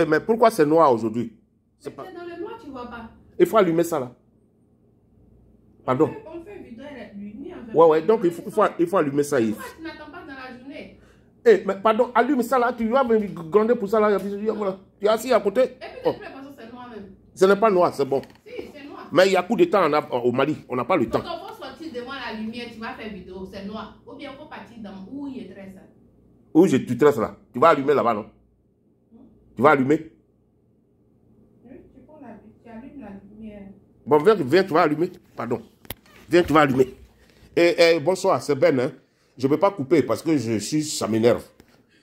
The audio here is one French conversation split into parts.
Mais pourquoi c'est noir aujourd'hui? C'est pas... dans le noir, tu vois pas. Il faut allumer ça là. Pardon. On fait vidéo et la lumière. Ouais, donc il faut allumer ça ici. Pourquoi tu n'attends pas dans la journée? Eh, mais pardon, allume ça là, tu vas me gronder pour ça là. Voilà. Tu es assis à côté. Et puis, c'est noir même. Ce n'est pas noir, c'est bon. Si, c'est noir. Mais il y a coup de temps au Mali, on n'a pas le temps. Quand on va sortir devant la lumière, tu vas faire vidéo, c'est noir. Ou bien il faut partir dans où il est très sale. Où tu tresses là? Tu vas allumer là-bas, non? Tu vas allumer? Oui, tu allumes la lumière. Bon, viens, tu vas allumer. Pardon. Viens, tu vas allumer. Bonsoir, c'est Ben. Hein? Je ne peux pas couper parce que ça m'énerve.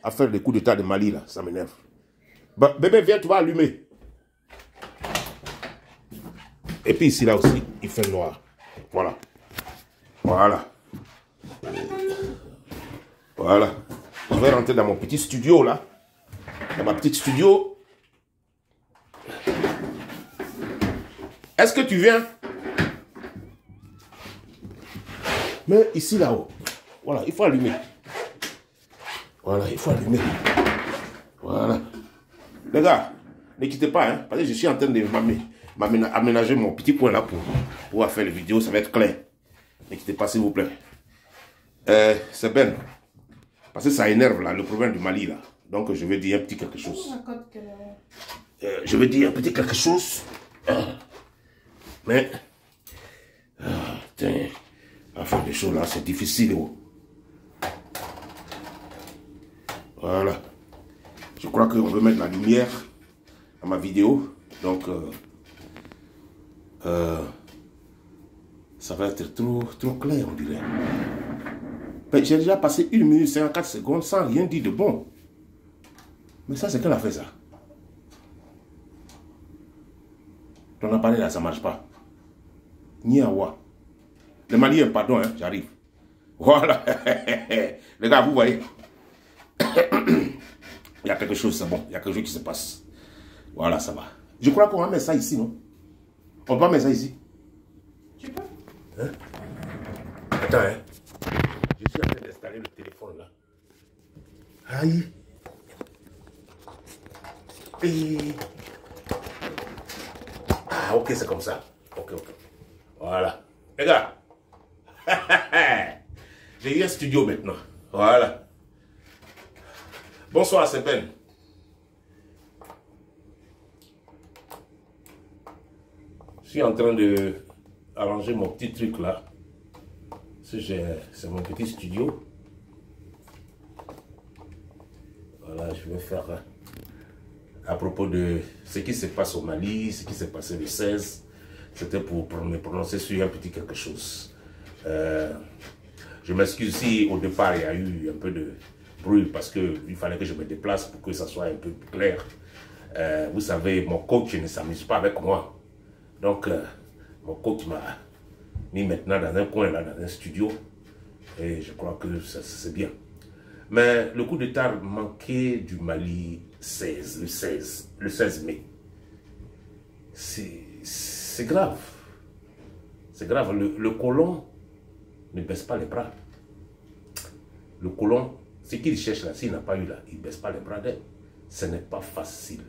À faire des coups d'état de Mali, là, ça m'énerve. Bah, bébé, viens, tu vas allumer. Et puis ici, là aussi, il fait noir. Voilà. Voilà. Voilà. Je vais rentrer dans mon petit studio, là. Dans ma petite studio. Est-ce que tu viens? Mais ici, là-haut. Voilà, il faut allumer. Voilà, il faut allumer. Voilà. Les gars, ne quittez pas, hein, parce que je suis en train de m'aménager mon petit coin là pour pouvoir faire les vidéos, ça va être clair. Ne quittez pas, s'il vous plaît. C'est Ben. Parce que ça énerve, là, le problème du Mali, là. Donc, je vais dire un petit quelque chose. Je vais dire un petit quelque chose. Mais... tiens, à faire des choses, là, c'est difficile, oh. Voilà. Je crois qu'on veut mettre la lumière à ma vidéo. Donc, ça va être trop clair, on dirait. J'ai déjà passé 1 minute 54 secondes sans rien dire de bon. Mais ça, c'est qu'elle a fait ça. Ton appareil là, ça ne marche pas. Ni à quoi. Les Maliens, pardon, hein, j'arrive. Voilà. Les gars, vous voyez. Il y a quelque chose, c'est bon. Il y a quelque chose qui se passe. Voilà, ça va. Je crois qu'on va mettre ça ici, non? On va mettre ça ici. Tu peux? Hein? Attends, hein. Je suis en train d'installer le téléphone, là. Aïe. Et... ah, ok, c'est comme ça. Ok. Voilà. Les gars. J'ai eu un studio maintenant. Voilà. Bonsoir, c'est Ben. Je suis en train de arranger mon petit truc là. C'est mon petit studio. Voilà, je vais faire à propos de ce qui se passe au Mali, ce qui s'est passé le 16. C'était pour me prononcer sur un petit quelque chose. Je m'excuse si au départ il y a eu un peu de bruit parce qu'il fallait que je me déplace pour que ça soit un peu plus clair. Vous savez, mon coach ne s'amuse pas avec moi. Donc, mon coach m'a mis maintenant dans un coin, là, dans un studio. Et je crois que c'est bien. Mais le coup d'état manqué du Mali le 16 mai. C'est grave. C'est grave. Le colon ne baisse pas les bras. Le colon, ce qu'il cherche là, s'il n'a pas eu là, il ne baisse pas les bras d'elle. Ce n'est pas facile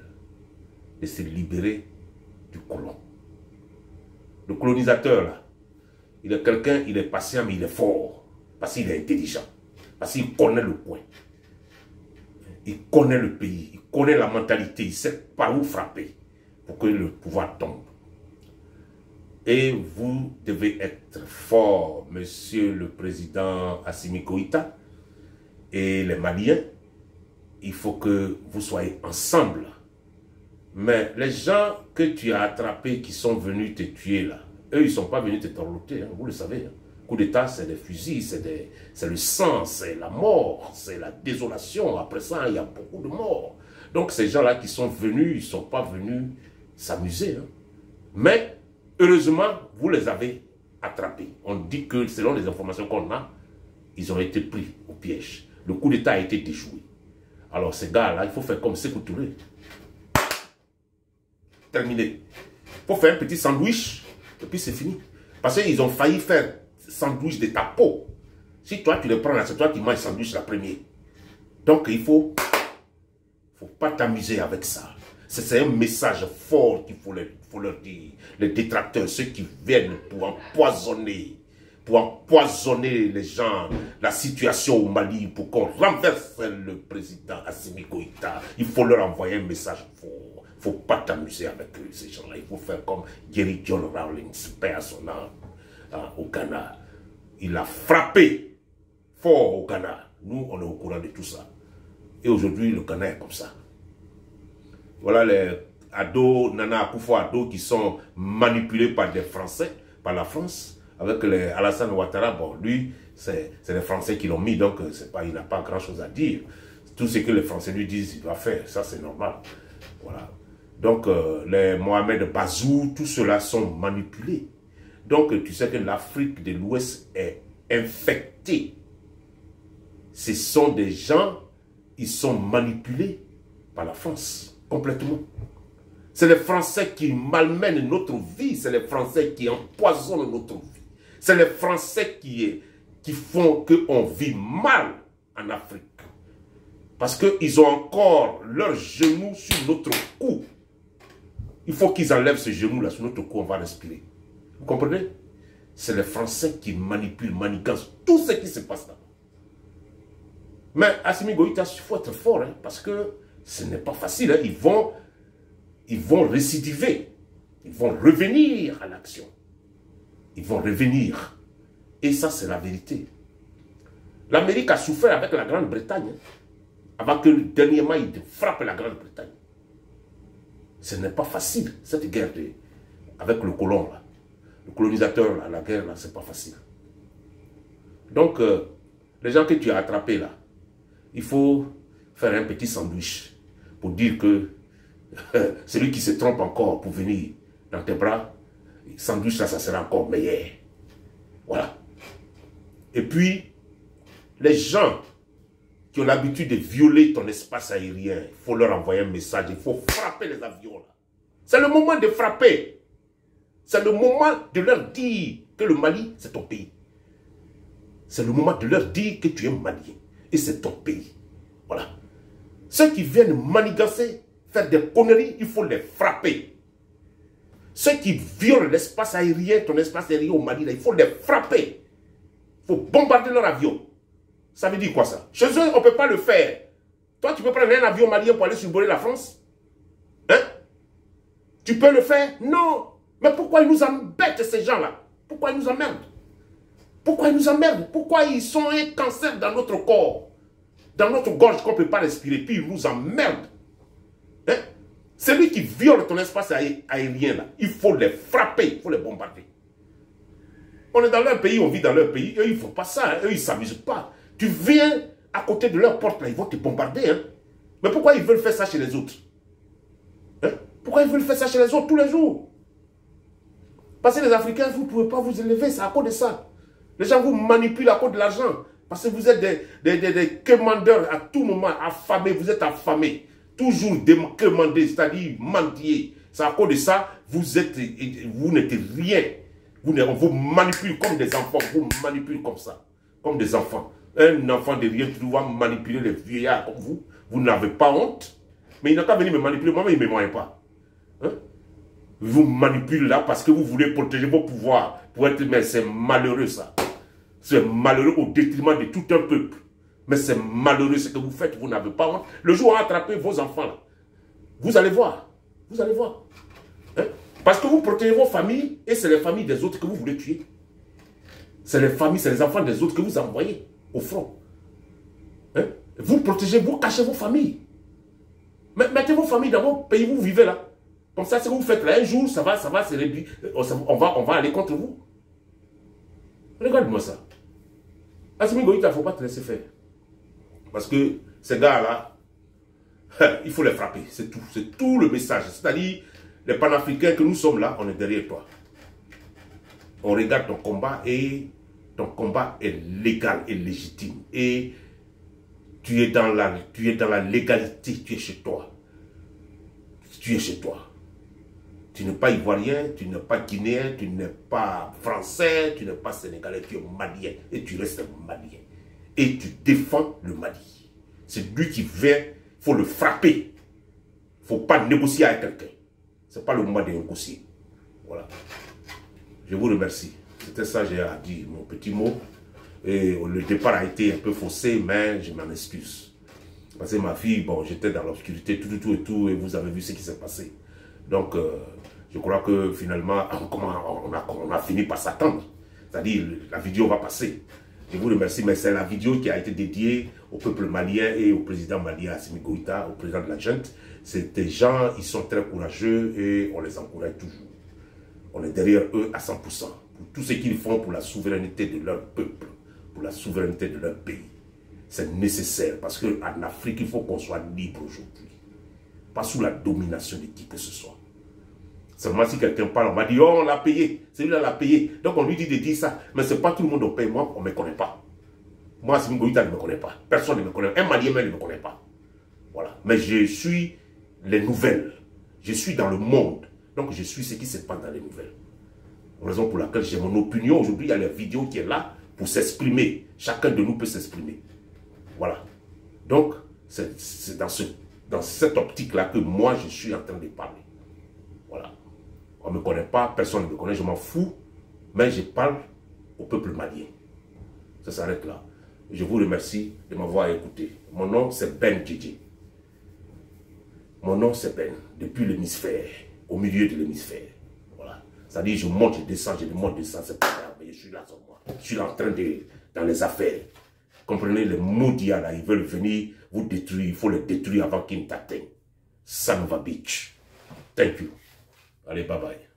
de se libérer du colon. Le colonisateur là, il est quelqu'un, il est patient, mais il est fort. Parce qu'il est intelligent. Parce qu'il connaît le coin. Il connaît le pays. Il connaît la mentalité. Il sait par où frapper pour que le pouvoir tombe. Et vous devez être fort, monsieur le président Assimi Goïta et les Maliens. Il faut que vous soyez ensemble. Mais les gens que tu as attrapés qui sont venus te tuer là, eux, ils ne sont pas venus te torloter, hein, vous le savez. Hein. Coup d'état, c'est des fusils, c'est le sang, c'est la mort, c'est la désolation. Après ça, il y a beaucoup de morts. Donc ces gens-là qui sont venus, ils ne sont pas venus s'amuser. Hein. Mais, heureusement, vous les avez attrapés. On dit que, selon les informations qu'on a, ils ont été pris au piège. Le coup d'état a été déjoué. Alors ces gars-là, il faut faire comme Sékou Touré. Terminé. Il faut faire un petit sandwich, et puis c'est fini. Parce qu'ils ont failli faire sandwich de ta peau. Si toi tu le prends là, c'est toi qui manges sandwich la première. Donc il faut pas t'amuser avec ça. C'est un message fort qu'il faut leur dire. Les détracteurs, ceux qui viennent pour empoisonner les gens, la situation au Mali, pour qu'on renverse le président Assimi Goïta. Il faut leur envoyer un message fort. Il ne faut pas t'amuser avec eux, ces gens-là. Il faut faire comme Gary John Rawlings, paix à son âme, au Ghana. Il a frappé fort au Ghana. Nous, on est au courant de tout ça. Et aujourd'hui, le Ghana est comme ça. Voilà les ados, Nana Akufo-Addo qui sont manipulés par des Français, par la France. Avec les Alassane Ouattara, bon, lui, c'est les Français qui l'ont mis, donc il n'a pas grand-chose à dire. Tout ce que les Français lui disent, il doit faire, ça c'est normal. Voilà. Donc, les Mohamed Bazoum, tout cela sont manipulés. Donc, tu sais que l'Afrique de l'Ouest est infectée. Ce sont des gens, ils sont manipulés par la France, complètement. C'est les Français qui malmènent notre vie, c'est les Français qui empoisonnent notre vie. C'est les Français qui font qu'on vit mal en Afrique. Parce qu'ils ont encore leurs genoux sur notre cou. Il faut qu'ils enlèvent ce genou-là sur notre cou, on va respirer. Vous comprenez? C'est les Français qui manipulent, manigancent tout ce qui se passe là. Mais Assimi Goïta, il faut être fort, hein, parce que ce n'est pas facile. Hein. Ils vont récidiver. Ils vont revenir à l'action. Ils vont revenir. Et ça, c'est la vérité. L'Amérique a souffert avec la Grande-Bretagne, hein, avant que dernièrement, il frappe la Grande-Bretagne. Ce n'est pas facile, cette guerre avec le colon, là. Le colonisateur, là, la guerre, là, c'est pas facile. Donc, les gens que tu as attrapés, là, il faut faire un petit sandwich pour dire que celui qui se trompe encore pour venir dans tes bras, le sandwich, là, ça sera encore meilleur. Voilà. Et puis, les gens qui ont l'habitude de violer ton espace aérien, il faut leur envoyer un message, il faut frapper les avions, là. C'est le moment de frapper. C'est le moment de leur dire que le Mali, c'est ton pays. C'est le moment de leur dire que tu es malien. Et c'est ton pays. Voilà. Ceux qui viennent manigancer, faire des conneries, il faut les frapper. Ceux qui violent l'espace aérien, ton espace aérien au Mali, là, il faut les frapper. Il faut bombarder leur avion. Ça veut dire quoi ça? Chez eux, on ne peut pas le faire. Toi, tu peux prendre un avion malien pour aller survoler la France? Hein? Tu peux le faire? Non. Mais pourquoi ils nous embêtent, ces gens-là? Pourquoi ils nous emmerdent? Pourquoi ils nous emmerdent? Pourquoi ils sont un cancer dans notre corps? Dans notre gorge qu'on ne peut pas respirer, puis ils nous emmerdent. Hein? Celui qui viole ton espace aérien, là, il faut les frapper, il faut les bombarder. On est dans leur pays, on vit dans leur pays, eux ils ne font pas ça, hein. Eux ils ne s'amusent pas. Tu viens à côté de leur porte, là, ils vont te bombarder. Hein? Mais pourquoi ils veulent faire ça chez les autres? Hein? Pourquoi ils veulent faire ça chez les autres tous les jours? Parce que les Africains, vous ne pouvez pas vous élever, c'est à cause de ça. Les gens vous manipulent à cause de l'argent. Parce que vous êtes des commandeurs à tout moment, affamés, vous êtes affamés. Toujours commandés, c'est-à-dire mendier. C'est à cause de ça, vous n'êtes rien. On vous manipule comme des enfants, on vous manipule comme ça, comme des enfants. Un enfant de rien, tu dois manipuler les vieillards comme vous. Vous n'avez pas honte. Mais il n'a qu'à venir me manipuler, moi, il ne me moyen pas. Hein? Vous manipulez là parce que vous voulez protéger vos pouvoirs. Pour être, mais c'est malheureux ça. C'est malheureux au détriment de tout un peuple. Mais c'est malheureux ce que vous faites, vous n'avez pas honte. Le jour où on attrape vos enfants là, vous allez voir. Vous allez voir. Hein? Parce que vous protégez vos familles et c'est les familles des autres que vous voulez tuer. C'est les familles, c'est les enfants des autres que vous envoyez au front. Hein? Vous protégez, vous cachez vos familles. Mettez vos familles dans vos pays où vous vivez là. Comme ça, ce que vous faites là, un jour, ça va se réduire. On va aller contre vous. Regarde-moi ça. Assimi Goïta, il ne faut pas te laisser faire. Parce que ces gars-là, il faut les frapper. C'est tout. C'est tout le message. C'est-à-dire, les panafricains que nous sommes là, on est derrière toi. On regarde ton combat et ton combat est légal et légitime. Et tu es dans la légalité, tu es chez toi. Tu es chez toi. Tu n'es pas ivoirien, tu n'es pas guinéen, tu n'es pas français, tu n'es pas sénégalais, tu es malien et tu restes malien. Et tu défends le Mali. C'est lui qui vient, il faut le frapper. Il ne faut pas négocier avec quelqu'un. Ce n'est pas le moment de négocier. Voilà. Je vous remercie. C'était ça que j'ai à dire, mon petit mot. Et le départ a été un peu faussé, mais je m'en excuse. Parce que ma fille, bon, j'étais dans l'obscurité, tout, et vous avez vu ce qui s'est passé. Donc, je crois que finalement, on a fini par s'attendre. C'est-à-dire, la vidéo va passer. Je vous remercie, mais c'est la vidéo qui a été dédiée au peuple malien et au président malien Assimi Goïta, au président de la junte. C'est des gens, ils sont très courageux et on les encourage toujours. On est derrière eux à 100%. Pour tout ce qu'ils font pour la souveraineté de leur peuple, pour la souveraineté de leur pays. C'est nécessaire parce qu'en Afrique, il faut qu'on soit libre aujourd'hui. Pas sous la domination de qui que ce soit. Seulement si quelqu'un parle, on va dire, oh, on l'a payé, celui-là l'a payé. Donc on lui dit de dire ça. Mais ce n'est pas tout le monde qui paye. Moi, on ne me connaît pas. Moi, Assimi Goïta ne me connaît pas. Personne ne me connaît. Un Malien même ne me connaît pas. Voilà. Mais je suis les nouvelles. Je suis dans le monde. Donc je suis ce qui se passe dans les nouvelles. Raison pour laquelle j'ai mon opinion. Aujourd'hui, il y a la vidéo qui est là pour s'exprimer. Chacun de nous peut s'exprimer. Voilà. Donc, c'est dans cette optique-là que moi, je suis en train de parler. Voilà. On ne me connaît pas, personne ne me connaît, je m'en fous. Mais je parle au peuple malien. Ça s'arrête là. Je vous remercie de m'avoir écouté. Mon nom, c'est Ben Djedje. Mon nom, c'est Ben. Depuis l'hémisphère, au milieu de l'hémisphère. Voilà. C'est-à-dire, je monte, je descends, c'est pas grave. Mais je suis là sur moi. Je suis en train de, dans les affaires. Comprenez, les maudits là, ils veulent venir vous détruire. Il faut les détruire avant qu'ils ne t'atteignent. Son of a bitch. Thank you. Allez, bye bye.